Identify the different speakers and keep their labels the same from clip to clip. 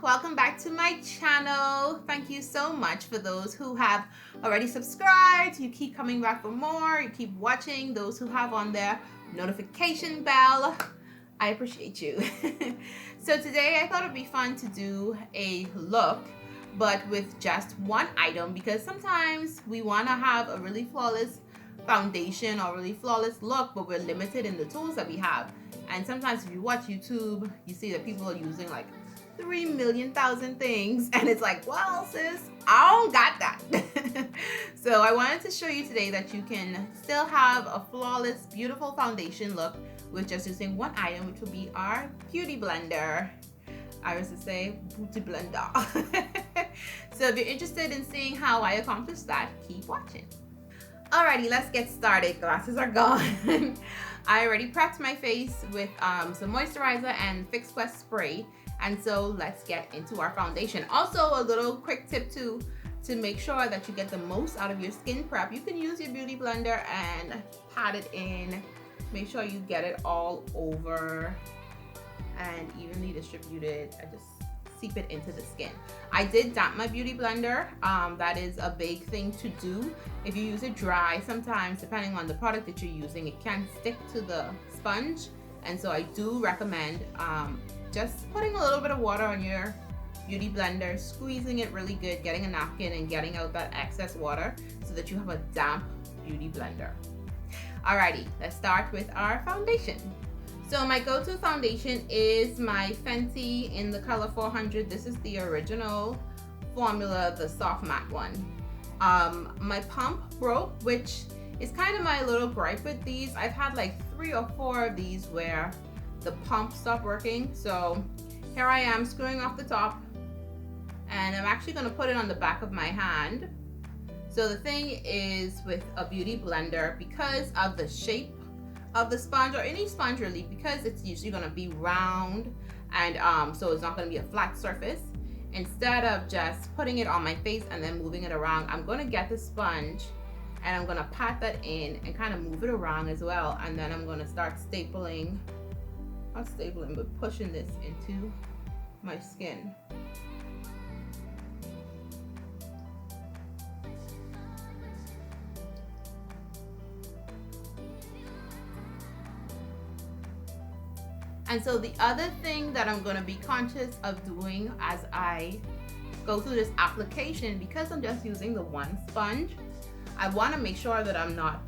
Speaker 1: welcome back to my channel. Thank you so much for those who have already subscribed. You keep coming back for more. You keep watching. Those who have on their notification bell, I appreciate you. So today I thought it'd be fun to do a look, but with just one item, because sometimes we want to have a really flawless foundation or really flawless look, but we're limited in the tools that we have. And sometimes if you watch YouTube, you see that people are using like 3,000,000 things, and it's like, well, sis, I don't got that. So I wanted to show you today that you can still have a flawless, beautiful foundation look with just using one item, which will be our beauty blender. I used to say beauty blender. So if you're interested in seeing how I accomplish that, keep watching. Alrighty, let's get started. Glasses are gone. I already prepped my face with some moisturizer and Fix Plus spray. And so let's get into our foundation. Also, a little quick tip too, to make sure that you get the most out of your skin prep. You can use your beauty blender and pat it in. Make sure you get it all over and evenly distributed. I just seep it into the skin. I did damp my beauty blender. That is a big thing to do. If you use it dry, sometimes depending on the product that you're using, it can stick to the sponge. And so I do recommend just putting a little bit of water on your beauty blender, squeezing it really good, getting a napkin and getting out that excess water so that you have a damp beauty blender. Alrighty, let's start with our foundation. So my go-to foundation is my Fenty in the color 400. This is the original formula, the soft matte one. My pump broke, which is kind of my little gripe with these. I've had like 3 or 4 of these where the pump stopped working. So here I am screwing off the top, and I'm actually going to put it on the back of my hand. So the thing is, with a beauty blender, because of the shape of the sponge, or any sponge really, because it's usually going to be round, and so it's not going to be a flat surface, instead of just putting it on my face and then moving it around, I'm going to get the sponge and I'm going to pat that in and kind of move it around as well. And then I'm going to start stapling, not stapling, but pushing this into my skin. And so the other thing that I'm going to be conscious of doing as I go through this application, because I'm just using the one sponge, I want to make sure that I'm not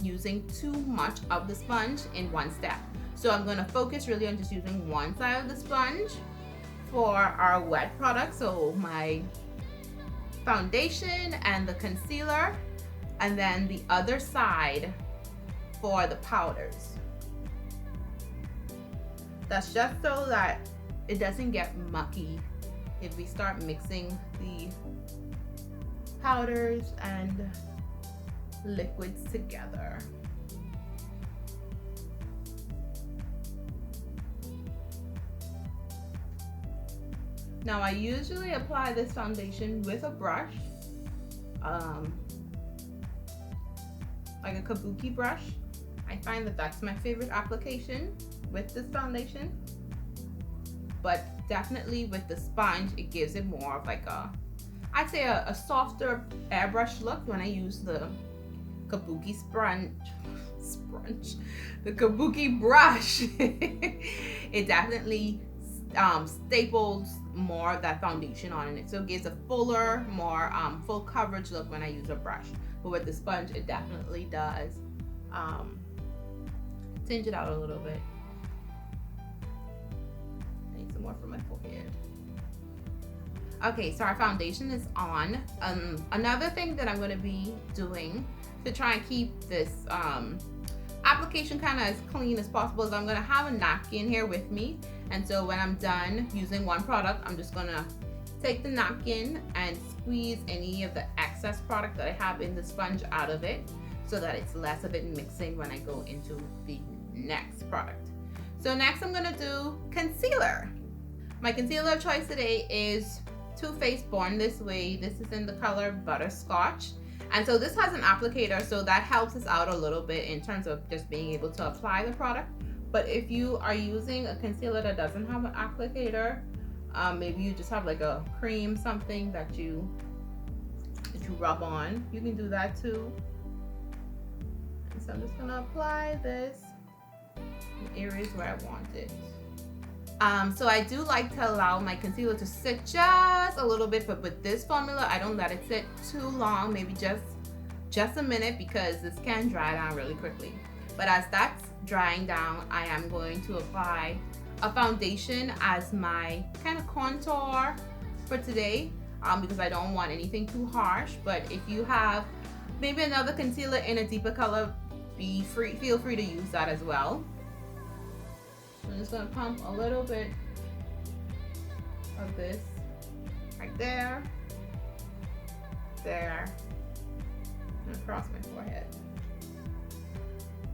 Speaker 1: using too much of the sponge in one step. So I'm going to focus really on just using one side of the sponge for our wet product, so my foundation and the concealer, and then the other side for the powders. That's just so that it doesn't get mucky if we start mixing the powders and liquids together. Now I usually apply this foundation with a brush, like a kabuki brush. I find that that's my favorite application with this foundation, but definitely with the sponge, it gives it more of like a, I'd say a softer airbrush look when I use the kabuki the kabuki brush. It definitely staples more of that foundation on it, so it gives a fuller, more full coverage look when I use a brush. But with the sponge, it definitely does tinge it out a little bit. I need some more for my forehead. Okay, so our foundation is on. Another thing that I'm going to be doing to try and keep this application kind of as clean as possible is I'm going to have a napkin here with me. And so when I'm done using one product, I'm just going to take the napkin and squeeze any of the excess product that I have in the sponge out of it, so that it's less of it mixing when I go into the next product. So next I'm going to do concealer. My concealer of choice today is Too Faced Born This Way. This is in the color Butterscotch. And so this has an applicator, so that helps us out a little bit in terms of just being able to apply the product. But if you are using a concealer that doesn't have an applicator, Maybe you just have like a cream, something that you rub on. You can do that too. And so I'm just gonna apply this in areas where I want it. So I do like to allow my concealer to sit just a little bit, but with this formula, I don't let it sit too long, maybe just a minute, because this can dry down really quickly. But as that's drying down, I am going to apply a foundation as my kind of contour for today, because I don't want anything too harsh. But if you have maybe another concealer in a deeper color, feel free to use that as well. I'm just gonna pump a little bit of this right there, and across my forehead.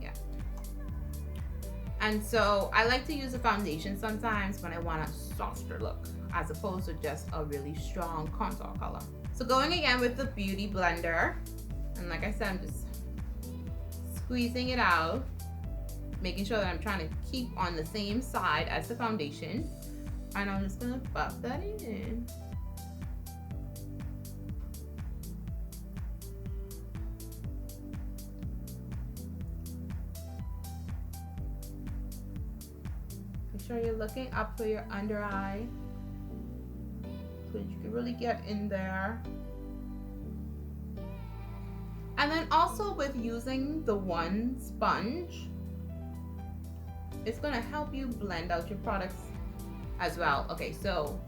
Speaker 1: Yeah. And so I like to use a foundation sometimes when I want a softer look, as opposed to just a really strong contour color. So going again with the Beauty Blender, and like I said, I'm just squeezing it out, making sure that I'm trying to keep on the same side as the foundation. And I'm just gonna buff that in. Make sure you're looking up for your under eye, so you can really get in there. And then also with using the one sponge, it's gonna help you blend out your products as well. Okay, so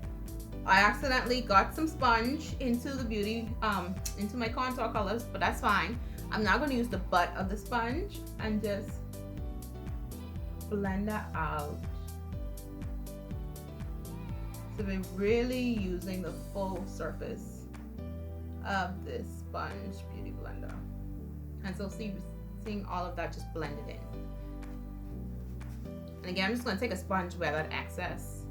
Speaker 1: I accidentally got some sponge into the into my contour colors, but that's fine. I'm now gonna use the butt of the sponge and just blend that out. So we're really using the full surface of this sponge Beauty Blender. And so seeing all of that just blended in. And again, I'm just going to take a sponge where that excess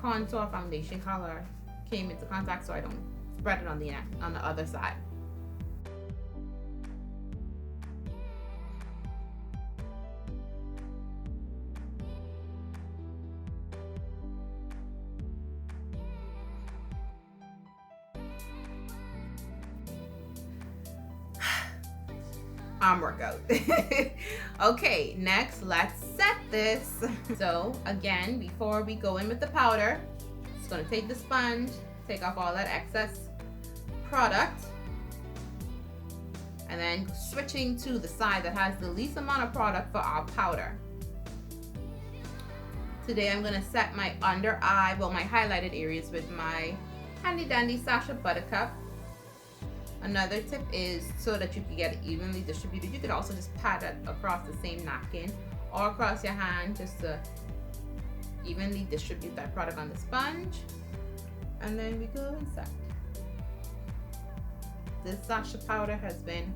Speaker 1: contour foundation color came into contact, so I don't spread it on the other side. Arm workout. Okay, next let's set this. So again, before we go in with the powder, just gonna take the sponge, take off all that excess product, and then switching to the side that has the least amount of product for our powder. Today I'm gonna set my under eye, well, my highlighted areas with my handy dandy Sacha Buttercup. Another tip is so that you can get it evenly distributed. You could also just pat it across the same napkin or across your hand, just to evenly distribute that product on the sponge. And then we go and set. This Sacha powder has been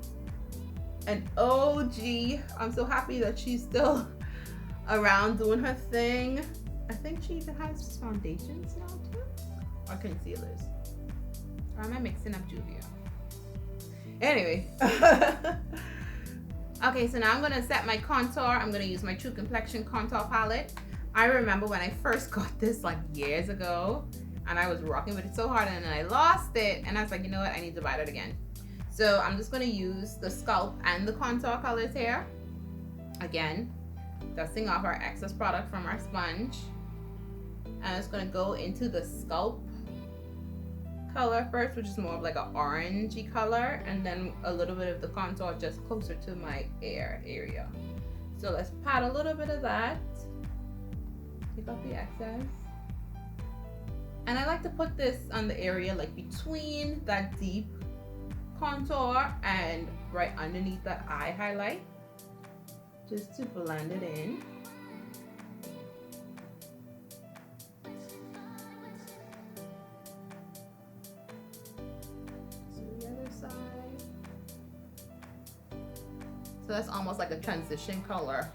Speaker 1: an OG. I'm so happy that she's still around doing her thing. I think she even has foundations now too, or concealers. Or am I mixing up Julia? Anyway. Okay, so now I'm gonna set my contour. I'm gonna use my True Complexion contour palette. I remember when I first got this like years ago, and I was rocking with it so hard, and then I lost it, and I was like, you know what, I need to buy that again. So I'm just gonna use the Sculpt and the contour colors here. Again, dusting off our excess product from our sponge. And it's gonna go into the Sculpt color first, which is more of like an orangey color, and then a little bit of the contour just closer to my ear area. So let's pat a little bit of that, take off the excess. And I like to put this on the area like between that deep contour and right underneath that eye highlight, just to blend it in. So that's almost like a transition color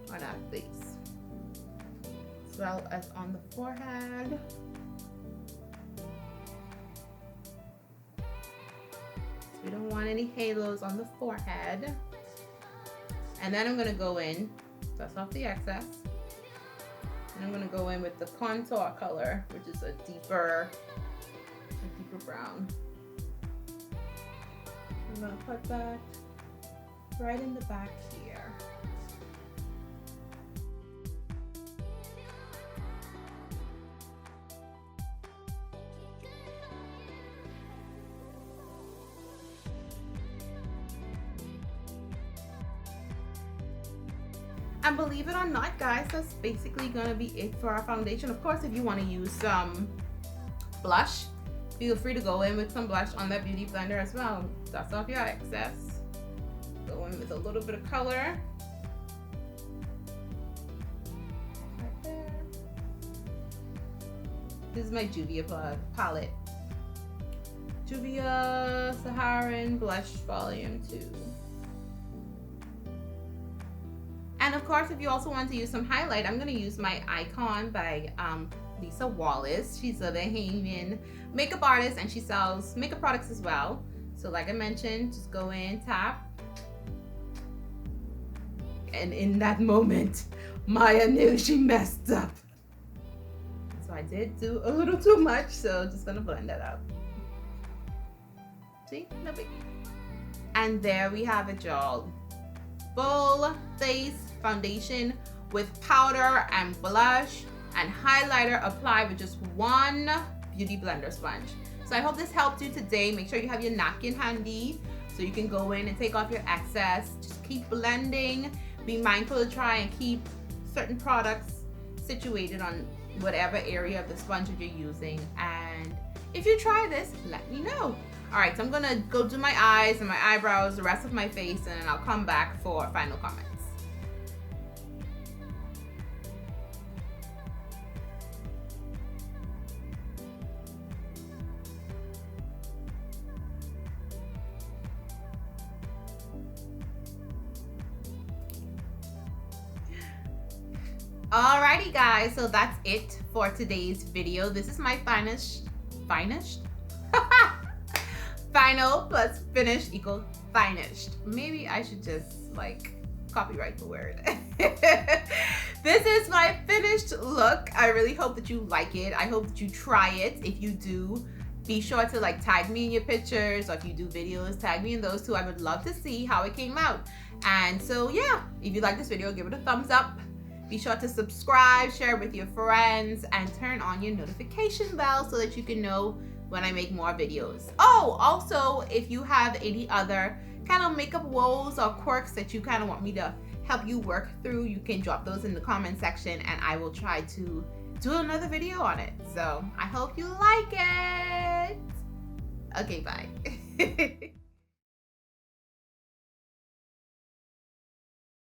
Speaker 1: on our face, as well as on the forehead. So we don't want any halos on the forehead. And then I'm gonna go in, dust off the excess, And I'm gonna go in with the contour color, which is a deeper brown. I'm gonna put that right in the back here. And believe it or not, guys, that's basically gonna be it for our foundation. Of course, if you want to use some blush, feel free to go in with some blush on that beauty blender as well. Dust off your excess. Go in with a little bit of color. Right there. This is my Juvia palette. Juvia Saharan Blush Volume 2. And of course, if you also want to use some highlight, I'm going to use my Icon by Lisa Wallace. She's a Bahamian makeup artist and she sells makeup products as well. So like I mentioned, just go in, tap. And in that moment, Maya knew she messed up. So I did do a little too much, so just gonna blend that out. See, no biggie. And there we have it, y'all. Full face foundation with powder and blush and highlighter applied with just one beauty blender sponge. So I hope this helped you today. Make sure you have your napkin handy so you can go in and take off your excess. Just keep blending. Be mindful to try and keep certain products situated on whatever area of the sponge that you're using. And if you try this, let me know. All right, so I'm gonna go do my eyes and my eyebrows, the rest of my face, and then I'll come back for final comments. Alrighty guys, so that's it for today's video. This is my final plus finished equal finished. Maybe I should just like copyright the word. This is my finished look. I really hope that you like it. I hope that you try it. If you do, be sure to like tag me in your pictures, or if you do videos, tag me in those too. I would love to see how it came out. And so yeah, if you like this video, give it a thumbs up. Be sure to subscribe, share with your friends, and turn on your notification bell so that you can know when I make more videos. Oh, also, if you have any other kind of makeup woes or quirks that you kind of want me to help you work through, you can drop those in the comment section and I will try to do another video on it. So I hope you like it. Okay, bye.